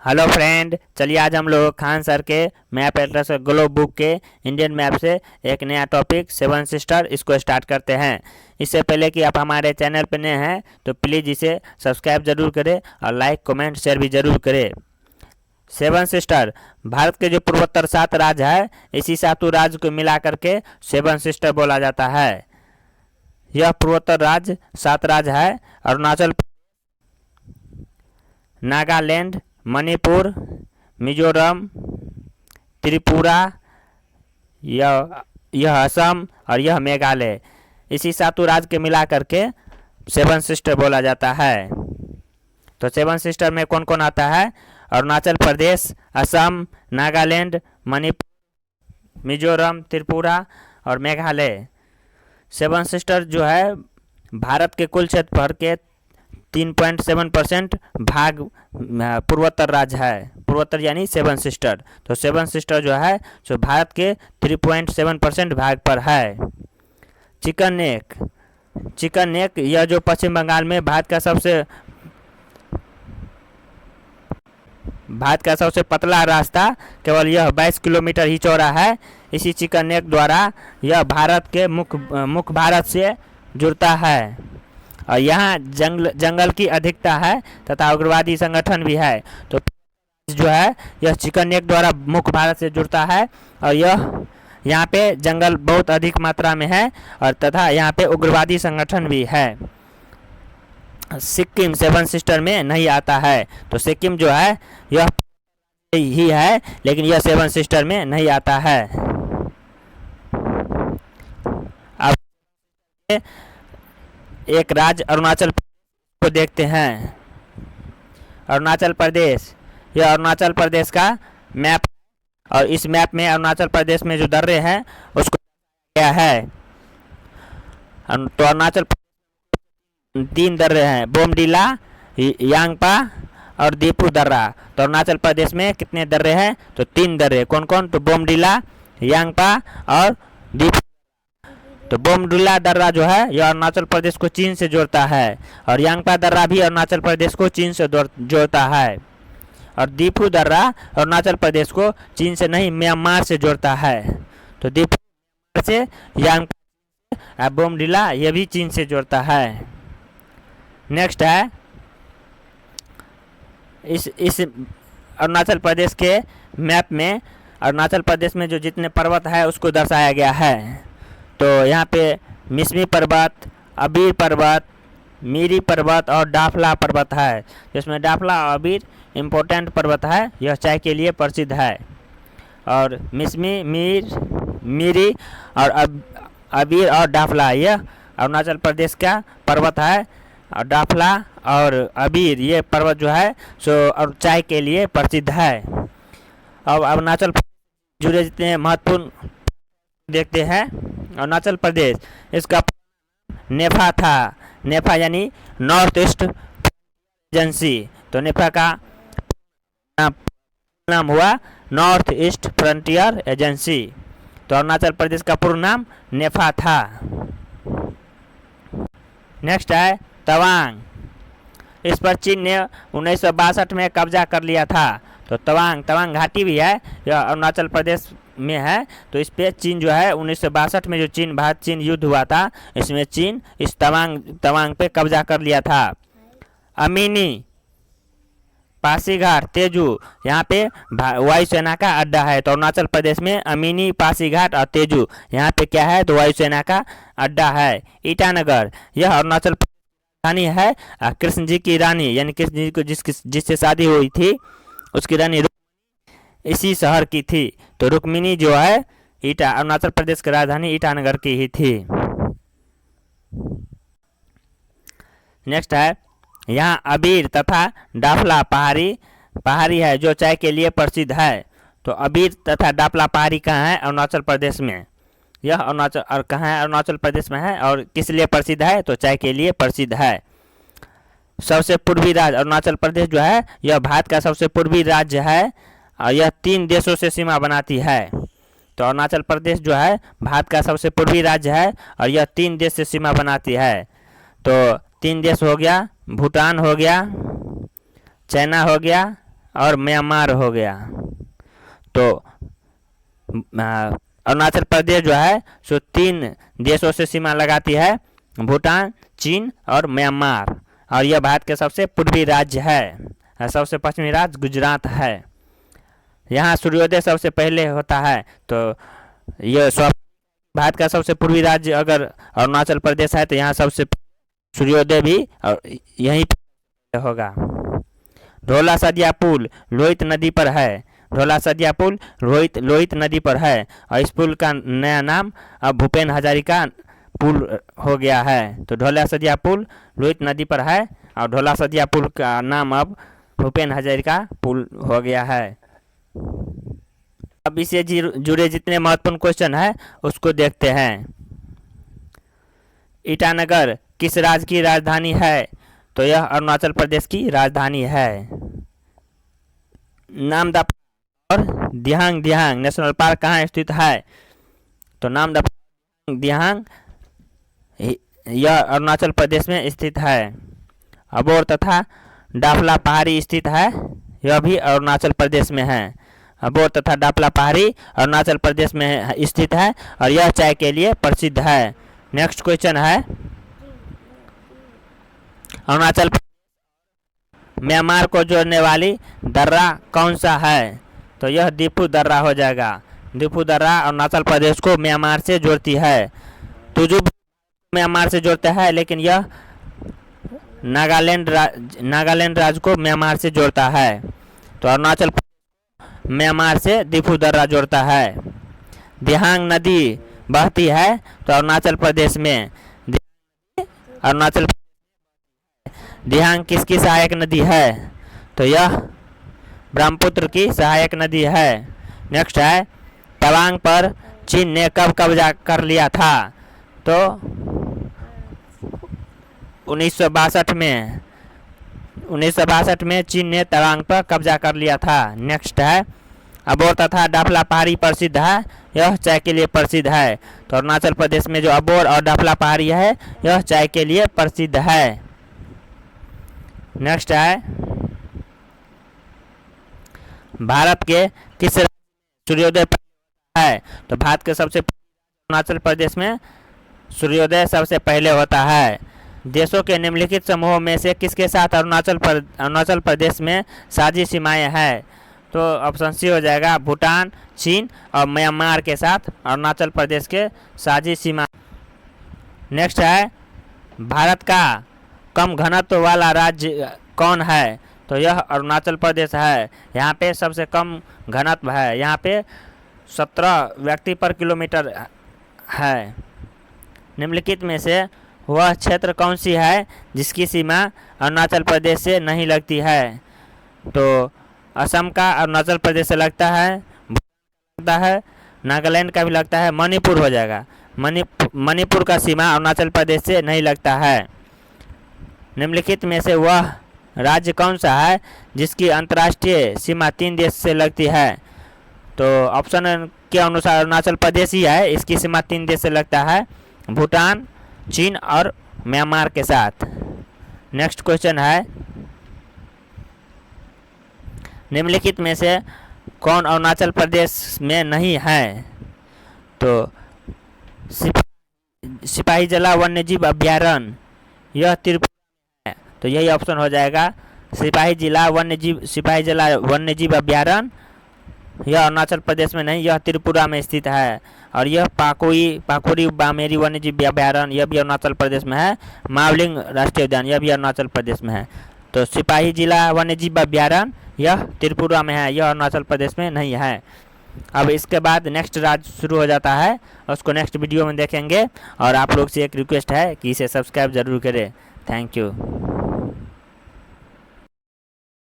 Hello friend, चलिए आज हम लोग खान सर के मैप एटलस ग्लोब बुक के इंडियन मैप से एक नया टॉपिक सेवन सिस्टर इसको स्टार्ट करते हैं। इससे पहले कि आप हमारे चैनल पर नए हैं तो प्लीज़ इसे सब्सक्राइब जरूर करें और लाइक कमेंट शेयर भी जरूर करें। सेवन सिस्टर भारत के जो पूर्वोत्तर 7 राज्य है, इसी सातों राज्य को मिला करके सेवन सिस्टर बोला जाता है। यह पूर्वोत्तर राज्य 7 राज्य है: अरुणाचल, नागालैंड, मणिपुर, मिजोरम, त्रिपुरा, यह असम और यह मेघालय। इसी सातों राज्य के मिला करके सेवन सिस्टर बोला जाता है। तो सेवन सिस्टर में कौन कौन आता है? अरुणाचल प्रदेश, असम, नागालैंड, मणिपुर, मिजोरम, त्रिपुरा और मेघालय। सेवन सिस्टर जो है भारत के कुल क्षेत्रफल के 3.7% भाग पूर्वोत्तर राज्य है। पूर्वोत्तर यानी सेवन सिस्टर। तो सेवन सिस्टर जो है जो भारत के 3.7% भाग पर है। चिकन नेक यह जो पश्चिम बंगाल में भारत का सबसे पतला रास्ता, केवल यह 22 किलोमीटर ही चौड़ा है। इसी चिकन नेक द्वारा यह भारत के मुख्य भारत से जुड़ता है और यहाँ जंगल की अधिकता है तथा उग्रवादी संगठन भी है। तो जो है यह चिकन नेक द्वारा मुख्य भारत से जुड़ता है और यहाँ पे जंगल बहुत अधिक मात्रा में है और तथा यहाँ पे उग्रवादी संगठन भी है। सिक्किम सेवन सिस्टर में नहीं आता है। तो सिक्किम जो है यह ही है, लेकिन यह सेवन सिस्टर में नहीं आता है। अब एक राज्य अरुणाचल को देखते हैं। अरुणाचल प्रदेश, यह अरुणाचल प्रदेश का मैप और इस मैप में अरुणाचल प्रदेश में जो दर्रे हैं उसको क्या है। तो अरुणाचल 3 दर्रे हैं: बोमडीला, यांगपा और दीपू दर्रा। तो अरुणाचल प्रदेश में कितने दर्रे हैं? तो 3 दर्रे। कौन कौन? तो बोमडीला, यांगपा और दीपू। तो बोमडीला दर्रा जो है यह अरुणाचल प्रदेश को चीन से जोड़ता है और यांगपा दर्रा भी अरुणाचल प्रदेश को चीन से जोड़ता है और दीपू दर्रा अरुणाचल प्रदेश को चीन से नहीं, म्यांमार से जोड़ता है। तो दीपू से यांगपा, बोमडीला यह भी चीन से जोड़ता है। नेक्स्ट है इस अरुणाचल प्रदेश के मैप में अरुणाचल प्रदेश में जो जितने पर्वत है उसको दर्शाया गया है। तो यहाँ पे मिसमी पर्वत, अबीर पर्वत, मीरी पर्वत और डाफला पर्वत है। जिसमें डाफला और अबीर इम्पोर्टेंट पर्वत है, यह चाय के लिए प्रसिद्ध है। और मिसमी, मीरी और अबीर और डाफला यह अरुणाचल प्रदेश का पर्वत है। और डाफला और अबीर ये पर्वत जो है सो और चाय के लिए प्रसिद्ध है। अब अरुणाचल जुड़े जितने महत्वपूर्ण देखते हैं। अरुणाचल प्रदेश, इसका नेफा था। नेफा यानी नॉर्थ ईस्ट एजेंसी। तो नेफा का नाम हुआ नॉर्थ ईस्ट फ्रंटियर एजेंसी। तो अरुणाचल प्रदेश का पूर्ण नाम नेफा था। नेक्स्ट है तवांग। इस पर चीन ने 1962 में कब्जा कर लिया था। तो तवांग घाटी भी है, यह अरुणाचल प्रदेश में है। तो इस पे चीन जो है 1962 में जो भारत चीन युद्ध हुआ था, इसमें चीन इस तवांग पे कब्जा कर लिया था। अमीनी, पासीघाट, तेजू, यहाँ पे वायुसेना का अड्डा है। तो अरुणाचल प्रदेश में अमीनी, पासीघाट और तेजू यहाँ पे क्या है? तो वायुसेना का अड्डा है। ईटानगर, यह अरुणाचल रानी है। कृष्ण जी की रानी यानी कृष्ण जी को जिससे शादी हुई थी उसकी रानी इसी शहर की थी। तो रुक्मिणी जो है अरुणाचल प्रदेश की राजधानी ईटानगर की ही थी। नेक्स्ट है यहाँ अबीर तथा डाफला पहाड़ी है जो चाय के लिए प्रसिद्ध है। तो अबीर तथा डाफला पहाड़ी कहाँ है? अरुणाचल प्रदेश में। यह अरुणाचल और कहाँ है? अरुणाचल प्रदेश में है। और किस लिए प्रसिद्ध है? तो चाय के लिए प्रसिद्ध है। सबसे पूर्वी राज्य अरुणाचल प्रदेश जो है यह भारत का सबसे पूर्वी राज्य है और यह 3 देशों से सीमा बनाती है। तो अरुणाचल प्रदेश जो है भारत का सबसे पूर्वी राज्य है और यह 3 देश से सीमा बनाती है। तो 3 देश हो गया, भूटान हो गया, चाइना हो गया और म्यांमार हो गया। तो अरुणाचल प्रदेश जो है सो 3 देशों से सीमा लगाती है, भूटान, चीन और म्यांमार। और यह भारत के सबसे पूर्वी राज्य है। सबसे पश्चिमी राज्य गुजरात है। यहाँ सूर्योदय सबसे पहले होता है। तो यह भारत का सबसे पूर्वी राज्य अगर अरुणाचल प्रदेश है तो यहाँ सबसे सूर्योदय भी और यहीं पे होगा। ढोला सदिया पुल लोहित नदी पर है। ढोला सदिया पुल लोहित नदी पर है और इस पुल का नया नाम अब भूपेन हजारिका पुल हो गया है। तो ढोला सदिया पुल लोहित नदी पर है और ढोला सदिया पुल का नाम अब भूपेन हजारिका पुल हो गया है। अब इससे जुड़े जितने महत्वपूर्ण क्वेश्चन है उसको देखते हैं। ईटानगर किस राज्य की राजधानी है? तो यह अरुणाचल प्रदेश की राजधानी है। नामदफा और दिहांग नेशनल पार्क कहाँ स्थित है? तो नामदफा दिहांग यह अरुणाचल प्रदेश में स्थित है। अबोर तथा डाफला पहाड़ी स्थित है, यह भी अरुणाचल प्रदेश में है। अबोर तथा डाफला पहाड़ी अरुणाचल प्रदेश में स्थित है और यह चाय के लिए प्रसिद्ध है। नेक्स्ट क्वेश्चन है, अरुणाचल म्यांमार को जोड़ने वाली दर्रा कौन सा है? तो यह दीफू दर्रा हो जाएगा। दीफू दर्रा अरुणाचल प्रदेश को म्यांमार से जोड़ती है। तुजुब म्यांमार से जोड़ता है, लेकिन यह नागालैंड राज्य को म्यांमार से जोड़ता है। तो अरुणाचल म्यांमार से दीफू दर्रा जोड़ता है। दिहांग नदी बहती है तो अरुणाचल प्रदेश में। दिहांग किसकी सहायक नदी है? तो यह ब्रह्मपुत्र की सहायक नदी है। नेक्स्ट है, तवांग पर चीन ने कब कब्जा कर लिया था? तो 1962 में। 1962 में चीन ने तवांग पर कब्जा कर लिया था। नेक्स्ट है, अबोर तथा डाफला पहाड़ी प्रसिद्ध है, यह चाय के लिए प्रसिद्ध है। तो अरुणाचल प्रदेश में जो अबोर और डाफला पहाड़ी है यह चाय के लिए प्रसिद्ध है। नेक्स्ट है, भारत के किस सूर्योदय है? तो भारत के सबसे अरुणाचल प्रदेश में सूर्योदय सबसे पहले होता है। देशों के निम्नलिखित समूहों में से किसके साथ अरुणाचल प्रदेश में साझी सीमाएं हैं? तो ऑप्शन सी हो जाएगा, भूटान, चीन और म्यांमार के साथ अरुणाचल प्रदेश के साझी सीमा। नेक्स्ट है, भारत का कम घनत्व वाला राज्य कौन है? तो यह अरुणाचल प्रदेश है। यहाँ पे सबसे कम घनत्व है। यहाँ पे 17 व्यक्ति पर किलोमीटर है। निम्नलिखित में से वह क्षेत्र कौन सी है जिसकी सीमा अरुणाचल प्रदेश से नहीं लगती है? तो असम का अरुणाचल प्रदेश से लगता है, नागालैंड का भी लगता है, मणिपुर हो जाएगा। मणिपुर का सीमा अरुणाचल प्रदेश से नहीं लगता है। निम्नलिखित में से वह राज्य कौन सा है जिसकी अंतर्राष्ट्रीय सीमा 3 देश से लगती है? तो ऑप्शन के अनुसार अरुणाचल प्रदेश ही है, इसकी सीमा 3 देश से लगता है, भूटान, चीन और म्यांमार के साथ। नेक्स्ट क्वेश्चन है, निम्नलिखित में से कौन अरुणाचल प्रदेश में नहीं है? तो सिपाहीजला वन्यजीव अभ्यारण्य यह त्रिपुरा है। तो यही ऑप्शन हो जाएगा, सिपाहीजला वन्यजीव अभ्यारण्य यह अरुणाचल प्रदेश में नहीं, यह त्रिपुरा में स्थित है। और यह पाकोरी बामेरी वन्यजीव अभ्यारण्य यह भी अरुणाचल प्रदेश में है। मावलिंग राष्ट्रीय उद्यान यह भी अरुणाचल प्रदेश में है। तो सिपाहीजला वन्यजीव अभ्यारण्य यह त्रिपुरा में है, यह अरुणाचल प्रदेश में नहीं है। अब इसके बाद नेक्स्ट राज्य शुरू हो जाता है, उसको नेक्स्ट वीडियो में देखेंगे। और आप लोग से एक रिक्वेस्ट है कि इसे सब्सक्राइब ज़रूर करें। Thank you.